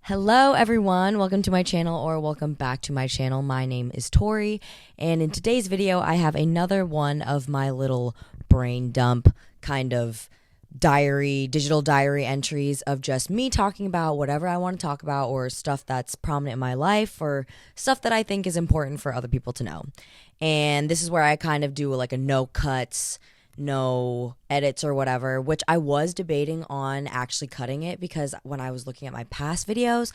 Hello everyone, welcome to my channel or welcome back to my channel. My name is Tori, and in today's video I have another one of my little brain dump kind of digital diary entries of just me talking about whatever I want to talk about or stuff that's prominent in my life or stuff that I think is important for other people to know. And this is where I kind of do like a no cuts, no edits or whatever, which I was debating on actually cutting it because when I was looking at my past videos,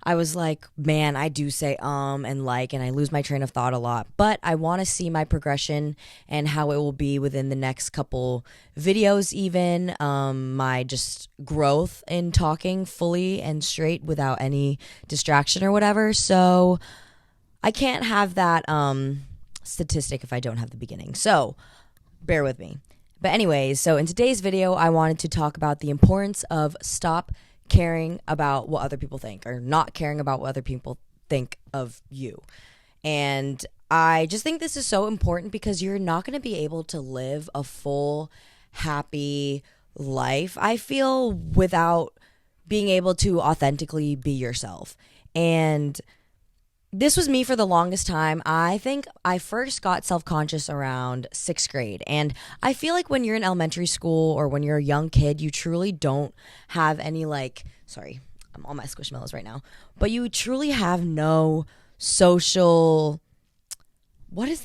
I was like, man, I do say and like, and I lose my train of thought a lot, but I want to see my progression and how it will be within the next couple videos, even my just growth in talking fully and straight without any distraction or whatever. So I can't have that statistic if I don't have the beginning. So bear with me. But anyways, so in today's video, I wanted to talk about the importance of stop caring about what other people think or not caring about what other people think of you. And I just think this is so important because you're not going to be able to live a full, happy life, I feel, without being able to authentically be yourself. And this was me for the longest time. I think I first got self-conscious around 6th grade. And I feel like when you're in elementary school or when you're a young kid, you truly don't have any sorry, I'm on my Squishmallows right now. But you truly have no social,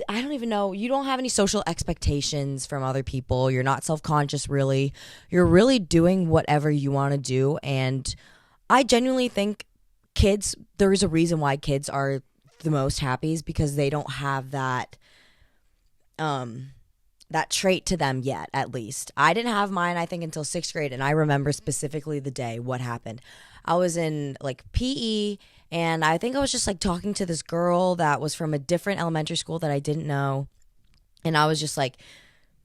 I don't even know. You don't have any social expectations from other people. You're not self-conscious really. You're really doing whatever you want to do. And I genuinely think there's a reason why kids are the most happiest because they don't have that trait to them yet, at least. I didn't have mine, I think, until 6th grade, and I remember specifically the day what happened. I was in PE, and I think I was just talking to this girl that was from a different elementary school that I didn't know, and I was just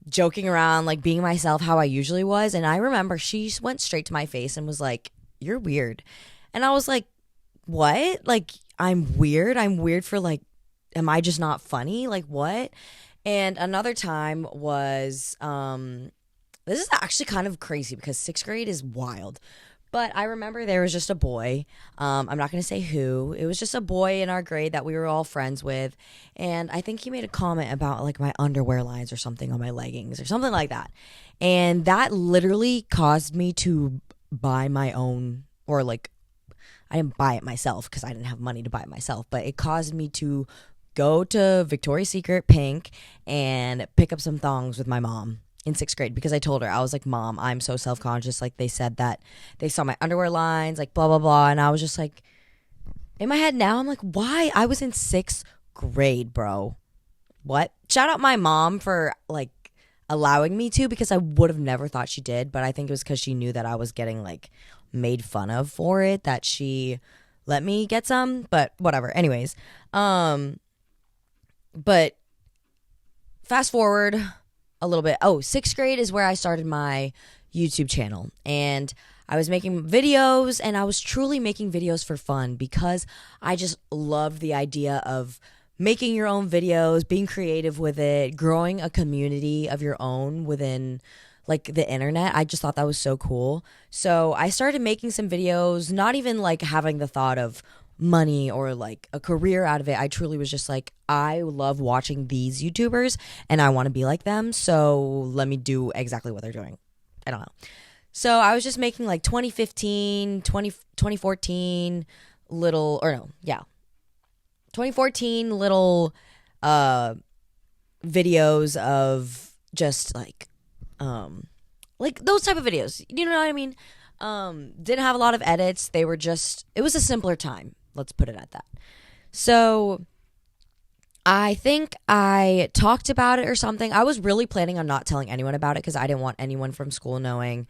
joking around, being myself how I usually was, and I remember she went straight to my face and was like, "You're weird." And I was like, what? I'm weird? I'm weird for am I just not funny? What? And another time was, this is actually kind of crazy because 6th grade is wild. But I remember there was just a boy, I'm not going to say who, it was just a boy in our grade that we were all friends with. And I think he made a comment about my underwear lines or something on my leggings or something like that. And that literally caused me to buy my own, or I didn't buy it myself because I didn't have money to buy it myself, but it caused me to go to Victoria's Secret Pink and pick up some thongs with my mom in 6th grade because I told her, I was like, "Mom, I'm so self-conscious." They said that they saw my underwear lines, blah, blah, blah. And I was just in my head now, I'm like, why? I was in 6th grade, bro. What? Shout out my mom for allowing me to because I would have never thought she did. But I think it was because she knew that I was getting made fun of for it that she let me get some, but whatever. Anyways, but fast forward a little bit. 6th grade is where I started my YouTube channel, and I was making videos, and I was truly making videos for fun because I just loved the idea of making your own videos, being creative with it, growing a community of your own within the internet. I just thought that was so cool. So I started making some videos, not even having the thought of money or a career out of it. I truly was just I love watching these YouTubers and I want to be like them. So let me do exactly what they're doing. I don't know. So I was just making 2014 little 2014 little videos of just those type of videos, you know what I mean? Didn't have a lot of edits. It was a simpler time. Let's put it at that. So I think I talked about it or something. I was really planning on not telling anyone about it because I didn't want anyone from school knowing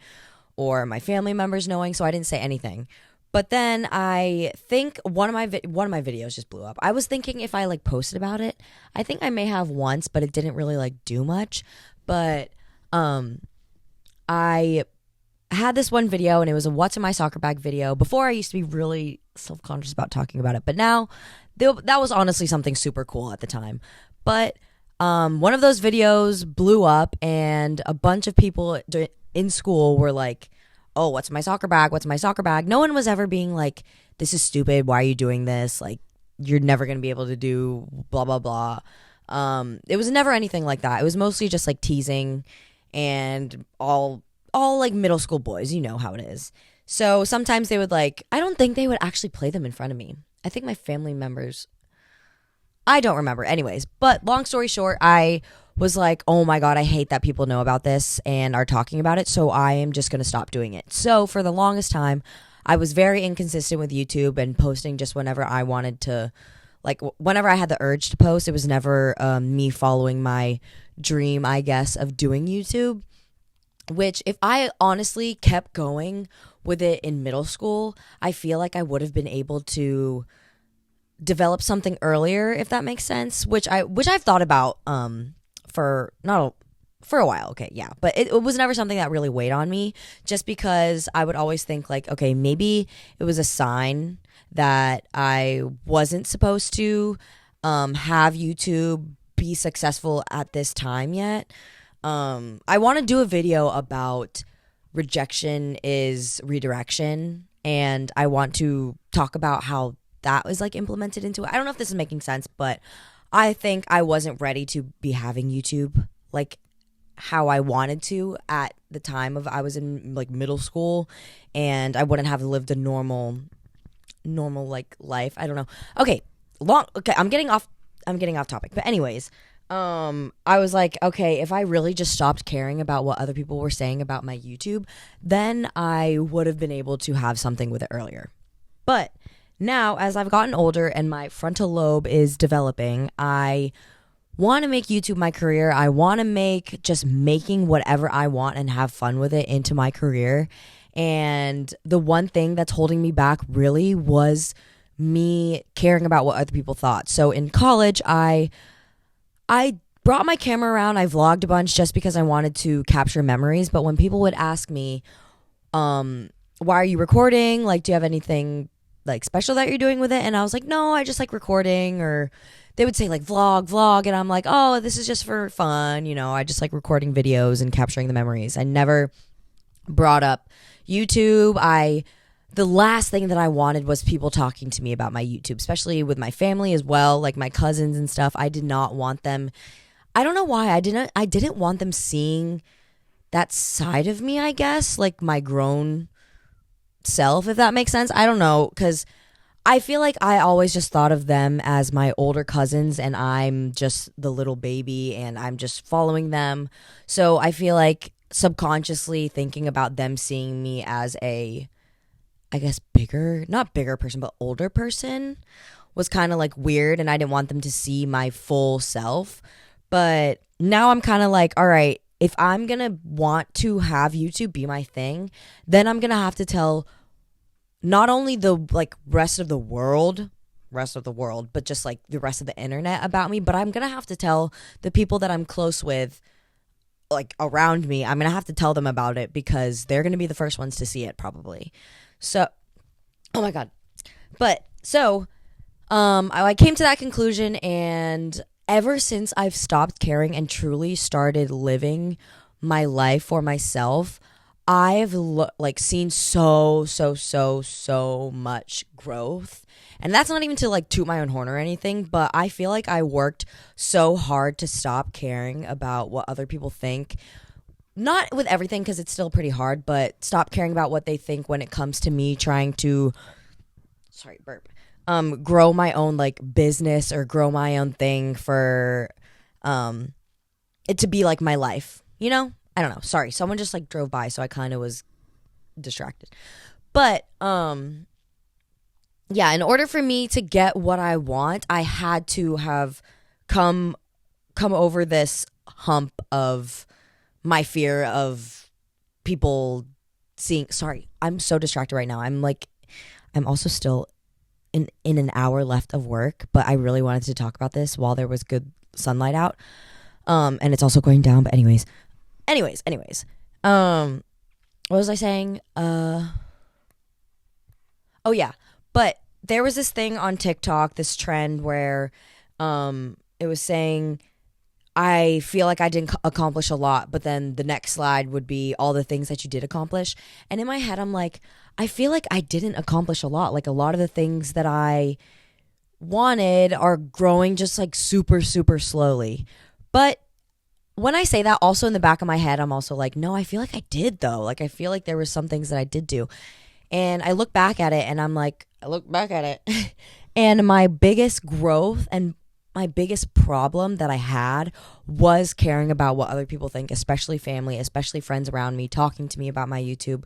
or my family members knowing. So I didn't say anything. But then I think one of my videos just blew up. I was thinking if I posted about it, I think I may have once, but it didn't really do much. But I had this one video and it was a what's in my soccer bag video. Before I used to be really self-conscious about talking about it, but now that was honestly something super cool at the time. But one of those videos blew up and a bunch of people in school were like, oh, what's my soccer bag? What's my soccer bag? No one was ever being like, this is stupid. Why are you doing this? Like, you're never going to be able to do blah, blah, blah. It was never anything like that. It was mostly just like teasing and all like middle school boys. You know how it is. So sometimes they would like, I don't think they would actually play them in front of me. I think my family members, I don't remember. Anyways, but long story short, I was like, oh my God, I hate that people know about this and are talking about it. So I am just going to stop doing it. So for the longest time, I was very inconsistent with YouTube and posting just whenever I wanted to, like whenever I had the urge to post. It was never me following my dream, I guess, of doing YouTube. Which if I honestly kept going with it in middle school, I feel like I would have been able to develop something earlier, if that makes sense, which I've thought about for a while. Okay, yeah, but it was never something that really weighed on me, just because I would always think like, okay, maybe it was a sign that I wasn't supposed to have YouTube be successful at this time yet. I want to do a video about rejection is redirection, and I want to talk about how that was like implemented into it. I don't know if this is making sense, but I think I wasn't ready to be having YouTube like how I wanted to at the time of I was in like middle school, and I wouldn't have lived a normal like life. I don't know. Okay, I'm getting off topic. But anyways, I was like, okay, if I really just stopped caring about what other people were saying about my YouTube, then I would have been able to have something with it earlier. But now, as I've gotten older and my frontal lobe is developing, I want to make YouTube my career. I want to make just making whatever I want and have fun with it into my career. And the one thing that's holding me back really was me caring about what other people thought. So in college, I brought my camera around. I vlogged a bunch just because I wanted to capture memories. But when people would ask me, why are you recording? Like, do you have anything like special that you're doing with it? And I was like, no, I just like recording. Or they would say like vlog. And I'm like, oh, this is just for fun. You know, I just like recording videos and capturing the memories. I never brought up YouTube. The last thing that I wanted was people talking to me about my YouTube, especially with my family as well, like my cousins and stuff. I did not want them. I don't know why. I didn't want them seeing that side of me, I guess, like my grown self, if that makes sense. I don't know, because I feel like I always just thought of them as my older cousins, and I'm just the little baby and I'm just following them. So I feel like subconsciously thinking about them seeing me as a, I guess, not bigger person, but older person was kind of like weird, and I didn't want them to see my full self. But now I'm kind of like, all right, if I'm going to want to have YouTube be my thing, then I'm going to have to tell not only the like rest of the world, but just like the rest of the internet about me, but I'm going to have to tell the people that I'm close with, like around me. I'm going to have to tell them about it because they're going to be the first ones to see it probably. So, oh my God. But so, I came to that conclusion, and ever since I've stopped caring and truly started living my life for myself, I've seen so much growth. And that's not even to like toot my own horn or anything, but I feel like I worked so hard to stop caring about what other people think. Not with everything, because it's still pretty hard, but stop caring about what they think when it comes to me trying to, grow my own like business or grow my own thing for it to be like my life, you know? I don't know. Sorry, someone just like drove by, so I kind of was distracted. But yeah, in order for me to get what I want, I had to have come over this hump of my fear of people seeing. Sorry, I'm so distracted right now. I'm also still in an hour left of work, but I really wanted to talk about this while there was good sunlight out. And it's also going down, but anyways. What was I saying? Oh yeah. But there was this thing on TikTok, this trend where it was saying I feel like I didn't accomplish a lot, but then the next slide would be all the things that you did accomplish. And in my head, I'm like, I feel like I didn't accomplish a lot. Like a lot of the things that I wanted are growing just like super, super slowly. But when I say that, also in the back of my head, I'm also like, no, I feel like I did though. Like I feel like there were some things that I did do. And I look back at it and I'm like, I look back at it and my biggest growth and my biggest problem that I had was caring about what other people think, especially family, especially friends around me, talking to me about my YouTube.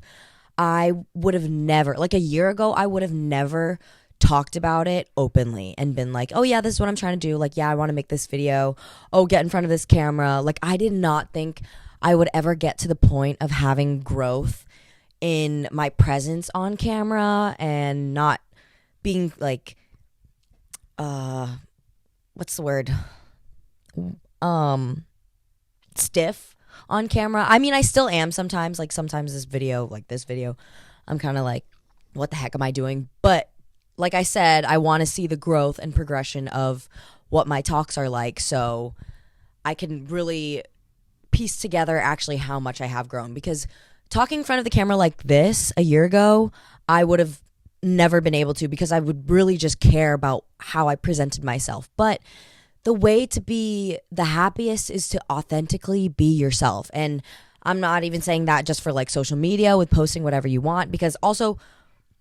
I would have never, like a year ago, I would have never talked about it openly and been like, oh yeah, this is what I'm trying to do. Like, yeah, I want to make this video. Oh, get in front of this camera. Like, I did not think I would ever get to the point of having growth in my presence on camera and not being like, what's the word? Stiff on camera. I mean, I still am sometimes. Like sometimes this video, I'm kind of like, what the heck am I doing? But like I said, I want to see the growth and progression of what my talks are like, so I can really piece together actually how much I have grown. Because talking in front of the camera like this a year ago, I would have never been able to, because I would really just care about how I presented myself. But the way to be the happiest is to authentically be yourself. And I'm not even saying that just for like social media with posting whatever you want, because also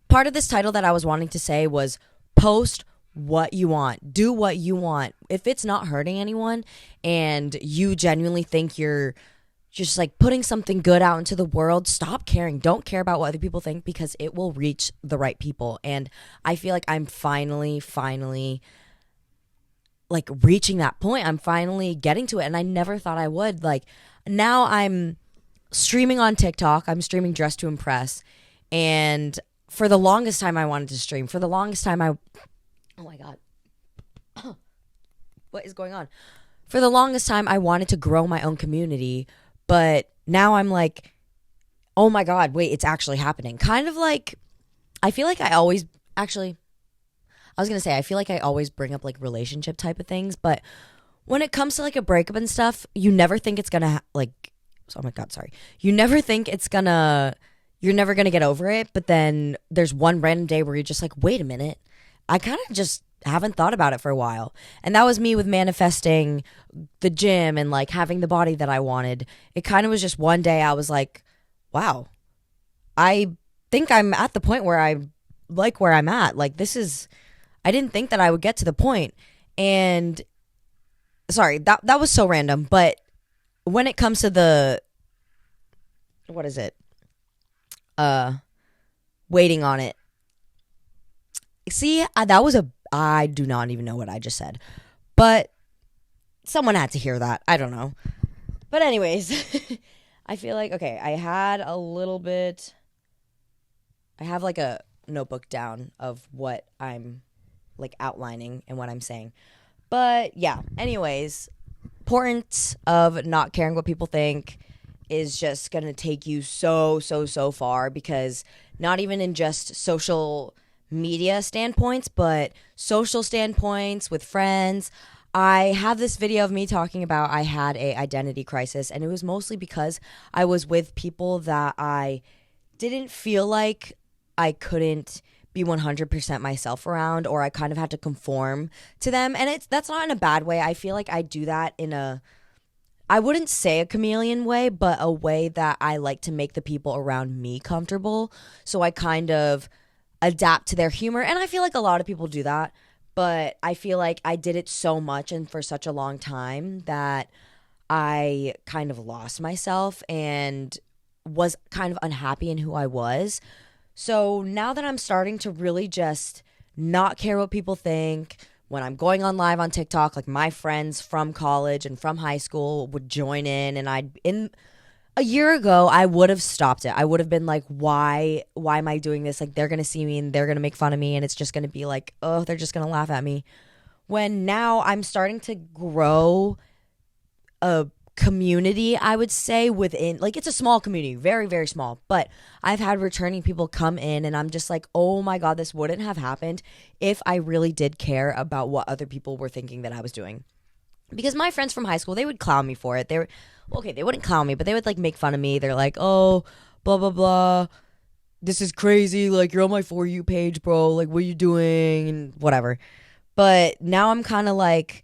part of this title that I was wanting to say was post what you want, do what you want. If it's not hurting anyone and you genuinely think you're just like putting something good out into the world, stop caring. Don't care about what other people think, because it will reach the right people. And I feel like I'm finally like reaching that point. I'm finally getting to it, and I never thought I would. Like now I'm streaming on TikTok. I'm streaming Dress to Impress. And for the longest time I wanted to stream. For the longest time oh my God. What is going on? For the longest time I wanted to grow my own community, but now I'm like, oh my God, wait, it's actually happening. Kind of like, I feel like I always, actually, I was going to say, I feel like I always bring up like relationship type of things, but when it comes to like a breakup and stuff, you never think it's going to oh my God, sorry. You never think you're never going to get over it, but then there's one random day where you're just like, wait a minute, I kind of just haven't thought about it for a while. And that was me with manifesting the gym and like having the body that I wanted. It kind of was just one day I was like, wow, I think I'm at the point where I like where I'm at. Like I didn't think that I would get to the point. And sorry, that was so random. But when it comes to what is it? Waiting on it. See, I do not even know what I just said, but someone had to hear that. I don't know. But anyways, I feel like, okay, I have like a notebook down of what I'm like outlining and what I'm saying. But yeah, anyways, importance of not caring what people think is just going to take you so far, because not even in just social media standpoints, but social standpoints with friends. I have this video of me talking about I had a identity crisis, and it was mostly because I was with people that I didn't feel like I couldn't be 100% myself around, or I kind of had to conform to them. And that's not in a bad way. I feel like I do that in I wouldn't say a chameleon way, but a way that I like to make the people around me comfortable. So I kind of adapt to their humor. And I feel like a lot of people do that. But I feel like I did it so much and for such a long time that I kind of lost myself and was kind of unhappy in who I was. So now that I'm starting to really just not care what people think, when I'm going on live on TikTok, like my friends from college and from high school would join in, and a year ago, I would have stopped it. I would have been like, why am I doing this? Like, they're going to see me and they're going to make fun of me, and it's just going to be like, oh, they're just going to laugh at me. When now I'm starting to grow a community, I would say, within, like, it's a small community, very, very small, but I've had returning people come in, and I'm just like, oh my God, this wouldn't have happened if I really did care about what other people were thinking that I was doing. because my friends from high school, they would clown me for it. They were, okay, they wouldn't clown me, but they would like make fun of me. They're like, oh, blah, blah, blah. This is crazy. Like, you're on my For You page, bro. Like, what are you doing? And whatever. But now I'm kind of like,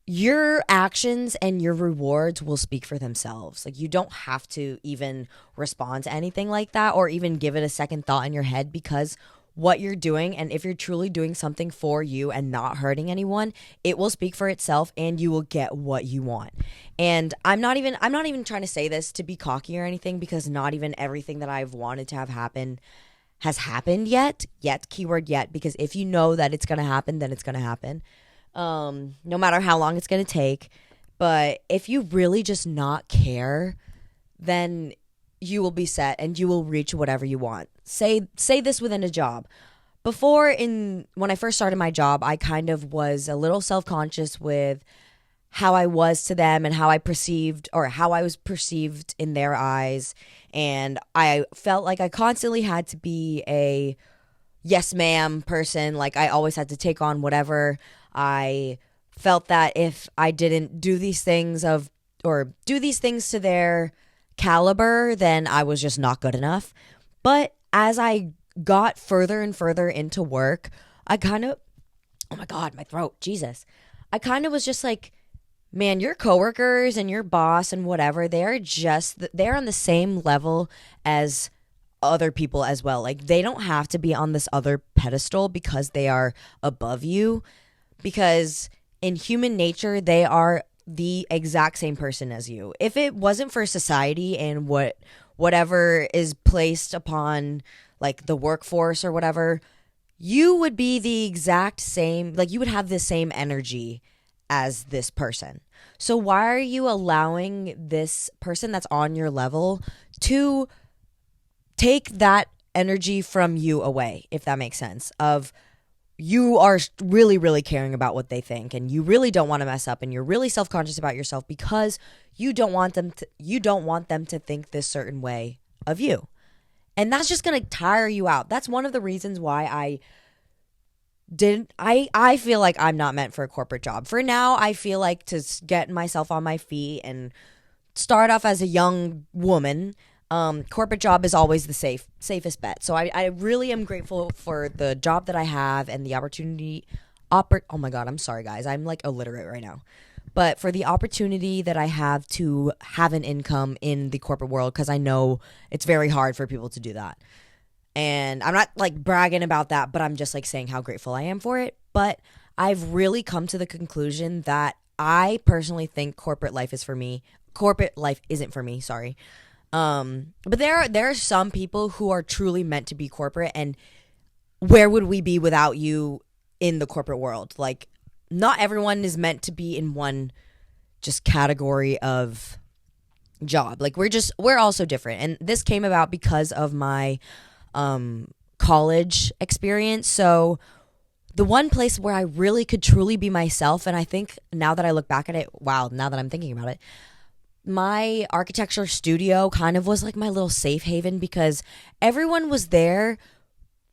your actions and your rewards will speak for themselves. Like, you don't have to even respond to anything like that or even give it a second thought in your head, because what you're doing, and if you're truly doing something for you and not hurting anyone, it will speak for itself and you will get what you want. And I'm not even trying to say this to be cocky or anything, because not even everything that I've wanted to have happen has happened yet, keyword yet, because if you know that it's going to happen, then it's going to happen. No matter how long it's going to take. But if you really just not care, then you will be set and you will reach whatever you want. Say this within a job. When I first started my job, I kind of was a little self-conscious with how I was to them and how I was perceived in their eyes. And I felt like I constantly had to be a yes ma'am person. Like, I always had to take on whatever. I felt that if I didn't do these things to their caliber, then I was just not good enough. But as I got further and further into work, I kind of, oh my God, my throat, Jesus. I kind of was just like, man, your coworkers and your boss and whatever, they're on the same level as other people as well. Like, they don't have to be on this other pedestal because they are above you, because in human nature, they are the exact same person as you. If it wasn't for society and whatever is placed upon like the workforce or whatever, you would be the exact same, like you would have the same energy as this person. So why are you allowing this person that's on your level to take that energy from you away, if that makes sense? Of, you are really, really caring about what they think, and you really don't want to mess up, and you're really self-conscious about yourself because you don't want them to think this certain way of you. And that's just going to tire you out. That's one of the reasons why I feel like I'm not meant for a corporate job. For now, I feel like to get myself on my feet and start off as a young woman, corporate job is always the safest bet. So I really am grateful for the job that I have and the opportunity. Oh my God, I'm sorry guys. I'm like illiterate right now. But for the opportunity that I have to have an income in the corporate world, because I know it's very hard for people to do that. And I'm not like bragging about that, but I'm just like saying how grateful I am for it. But I've really come to the conclusion that I personally think corporate life is for me. Corporate life isn't for me, sorry. But there are some people who are truly meant to be corporate, and where would we be without you in the corporate world? Like, not everyone is meant to be in one just category of job. Like, we're all so different. And this came about because of my college experience. So the one place where I really could truly be myself, and I think now that I look back at it, wow, now that I'm thinking about it, my architecture studio kind of was like my little safe haven, because everyone was there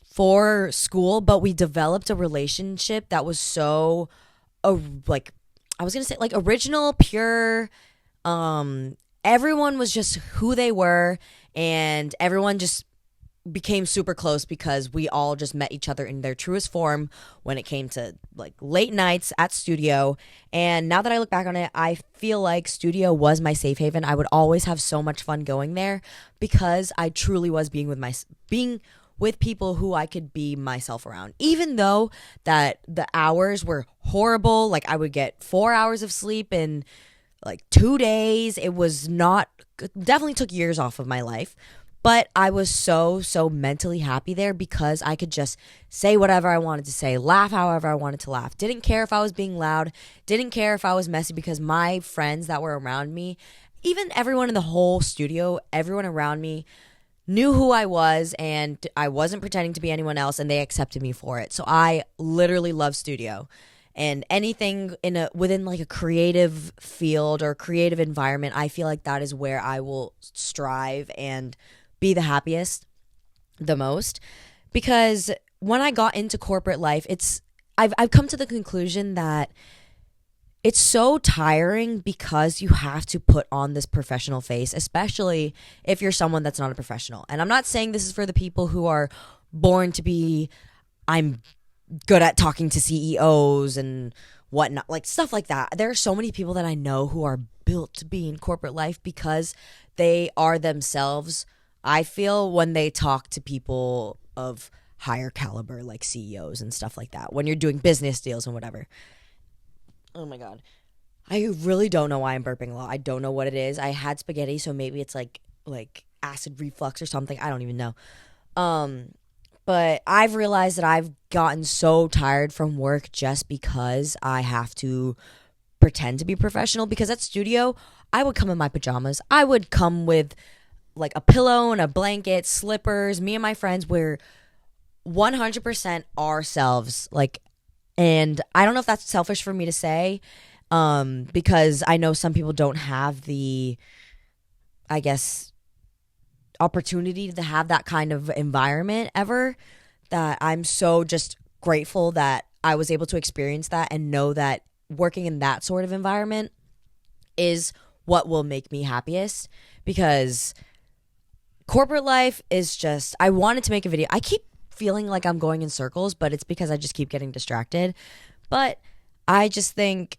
for school, but we developed a relationship that was so like, I was gonna say like original, pure. Everyone was just who they were, and everyone just became super close because we all just met each other in their truest form when it came to like late nights at studio. And now that I look back on it, I feel like studio was my safe haven. I would always have so much fun going there because I truly was being with people who I could be myself around. Even though that the hours were horrible, like I would get 4 hours of sleep in like 2 days. It was not, definitely took years off of my life. But I was so mentally happy there because I could just say whatever I wanted to say, laugh however I wanted to laugh. Didn't care if I was being loud, didn't care if I was messy, because my friends that were around me, even everyone in the whole studio, everyone around me knew who I was, and I wasn't pretending to be anyone else, and they accepted me for it. So I literally love studio. And anything within like a creative field or creative environment, I feel like that is where I will strive and be the happiest the most. Because when I got into corporate life, I've come to the conclusion that it's so tiring because you have to put on this professional face, especially if you're someone that's not a professional. And I'm not saying this is for the people who are born to be, I'm good at talking to CEOs and whatnot, like stuff like that. There are so many people that I know who are built to be in corporate life because they are themselves. I feel when they talk to people of higher caliber, like CEOs and stuff like that, when you're doing business deals and whatever. Oh my God. I really don't know why I'm burping a lot. I don't know what it is. I had spaghetti, so maybe it's like acid reflux or something. I don't even know. But I've realized that I've gotten so tired from work just because I have to pretend to be professional. Because at studio, I would come in my pajamas. I would come with like a pillow and a blanket, slippers. Me and my friends were 100% ourselves. And I don't know if that's selfish for me to say, because I know some people don't have the, I guess, opportunity to have that kind of environment ever, that I'm so just grateful that I was able to experience that and know that working in that sort of environment is what will make me happiest. Because corporate life is just, I wanted to make a video. I keep feeling like I'm going in circles, but it's because I just keep getting distracted. But I just think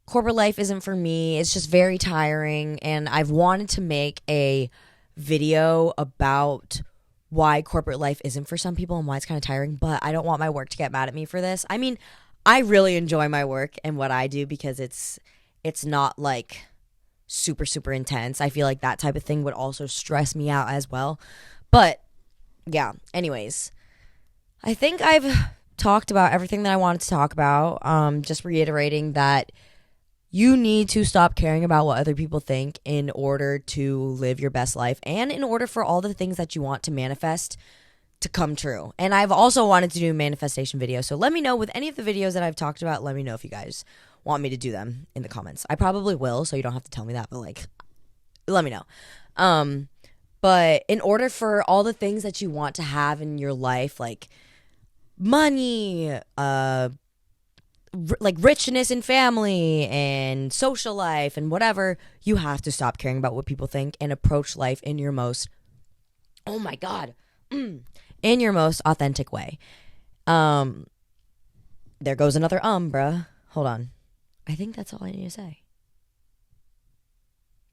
corporate life isn't for me. It's just very tiring, and I've wanted to make a video about why corporate life isn't for some people and why it's kind of tiring, but I don't want my work to get mad at me for this. I mean, I really enjoy my work and what I do because it's not like super intense. I feel like that type of thing would also stress me out as well. But yeah, anyways, I think I've talked about everything that I wanted to talk about. Just reiterating that you need to stop caring about what other people think in order to live your best life and in order for all the things that you want to manifest to come true. And I've also wanted to do a manifestation video. So let me know with any of the videos that I've talked about. Let me know if you guys want me to do them in the comments. I probably will, so you don't have to tell me that, but let me know. But in order for all the things that you want to have in your life, like money, richness in family and social life and whatever, you have to stop caring about what people think and approach life in your most, oh my God, in your most authentic way. There goes another bruh. Hold on. I think that's all I need to say.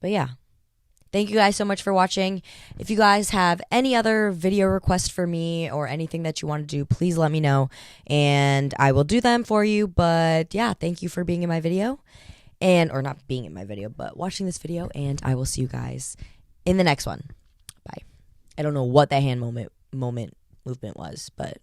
But yeah. Thank you guys so much for watching. If you guys have any other video requests for me or anything that you want to do, please let me know and I will do them for you. But yeah, thank you for being in my video or not being in my video, but watching this video, and I will see you guys in the next one. Bye. I don't know what that hand movement was, but